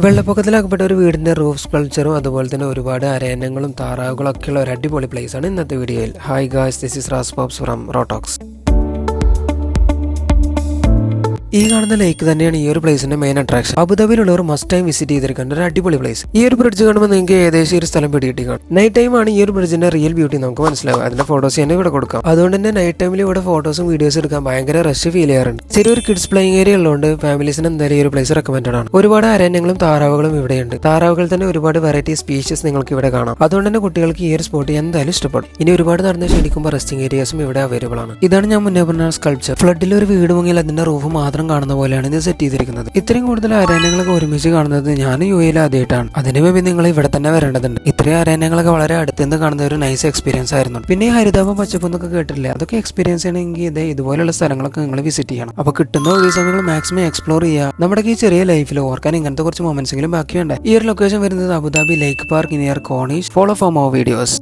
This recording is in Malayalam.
വെള്ളപ്പൊക്കത്തിലാക്കപ്പെട്ട ഒരു വീടിന്റെ റൂഫ് സ്കൾപ്ചറും അതുപോലെ തന്നെ ഒരുപാട് അരയന്നങ്ങളും താറാവുകളും ഒക്കെയുള്ള ഒരു അടിപൊളി പ്ലേസ് ആണ് ഇന്നത്തെ വീഡിയോയിൽ. Hi guys, this is Raz Pops from Rotox. ഈ കാണുന്ന ലേക്ക് തന്നെയാണ് ഈ ഒരു പ്ലേസിന്റെ മെയിൻ അട്രാക്ഷൻ. അബുദാബിയിലുള്ളവർ മസ്റ്റ് ടൈം വിസിറ്റ് ചെയ്തിരിക്കേണ്ട ഒരു അടിപൊളി പ്ലേസ്. ഈ ഒരു ബ്രിഡ്ജ് കാണുമ്പോൾ നിങ്ങൾക്ക് ഏകദേശം ഒരു സ്ഥലം പിടികിട്ടി കാണും. നൈറ്റ് ടൈം ആണ് ഈ ഒരു ബ്രിഡ്ജിന്റെ റിയൽ ബ്യൂട്ടി നമുക്ക് മനസ്സിലാവും. അതിന്റെ ഫോട്ടോസ് തന്നെ ഇവിടെ കൊടുക്കാം. അതുകൊണ്ട് തന്നെ നൈറ്റ് ടൈമിൽ ഇവിടെ ഫോട്ടോസും വീഡിയോസ് എടുക്കാൻ ഭയങ്കര റഷ് ഫീൽ ചെയ്യാറുണ്ട്. ചെറിയൊരു കിഡ്സ് പ്ലേയിങ് ഏരിയ ഉള്ളതുകൊണ്ട് ഫാമിലീസിന് എന്തായാലും ഈ ഒരു പ്ലേസ് റെക്കമെൻഡഡ് ആണ്. ഒരുപാട് അരണ്യങ്ങളും താറാവുകളും ഇവിടെയുണ്ട്. താറാവുകൾ തന്നെ ഒരുപാട് വെറൈറ്റി സ്പീഷീസ് നിങ്ങൾക്ക് ഇവിടെ കാണാം. അതുകൊണ്ട് തന്നെ കുട്ടികൾക്ക് ഈ ഒരു സ്പോട്ട് എന്തായാലും ഇഷ്ടപ്പെടും. ഇനി ഒരുപാട് നടന്ന് ശരിക്കുമ്പോൾ റെസ്റ്റിംഗ് ഏരിയാസും ഇവിടെ അവൈലബിൾ ആണ്. ഇതാണ് ഞാൻ മുന്നേ പറഞ്ഞ സ്കൾപ്ചർ. ഫ്ലഡിൽ ഒരു വീട് മുങ്ങിൽ അതിന്റെ റൂഫ് മാത്രം കാണുന്ന പോലെയാണ് സെറ്റ് ചെയ്തിരിക്കുന്നത്. ഇത്രയും കൂടുതൽ അരയന്നങ്ങളൊക്കെ ഒരുമിച്ച് കാണുന്നത് ഞാൻ യു എയിൽ ആദ്യമായിട്ടാണ്. അതിനു മുമ്പ് നിങ്ങൾ ഇവിടെ തന്നെ വരേണ്ടതുണ്ട്. ഇത്രയും അരയന്നങ്ങളൊക്കെ വളരെ അടുത്തുനിന്ന് കാണുന്ന ഒരു നൈസ് എക്സ്പീരിയൻസ് ആയിരുന്നു. പിന്നെ ഈ ഹരിതാപം പച്ചപ്പൊന്നൊക്കെ കേട്ടില്ല, അതൊക്കെ എക്സ്പീരിയൻസ് ചെയ്യണമെങ്കിൽ ഇതുപോലെയുള്ള സ്ഥലങ്ങളൊക്കെ നിങ്ങൾ വിസിറ്റ് ചെയ്യണം. അപ്പൊ കിട്ടുന്ന ഒഴിവ് സമയങ്ങൾ മാക്സിമം എക്സ്പ്ലോർ ചെയ്യുക. നമ്മുടെ ഈ ചെറിയ ലൈഫിൽ ഓർക്കാൻ ഇങ്ങനത്തെ കുറച്ച് മൊമെന്റ്സ് എങ്കിലും ബാക്കി വേണ്ട. ഈ ഒരു ലൊക്കേഷൻ വരുന്നത് അബുദാബി ലേക്ക് park near corniche. Follow for more videos.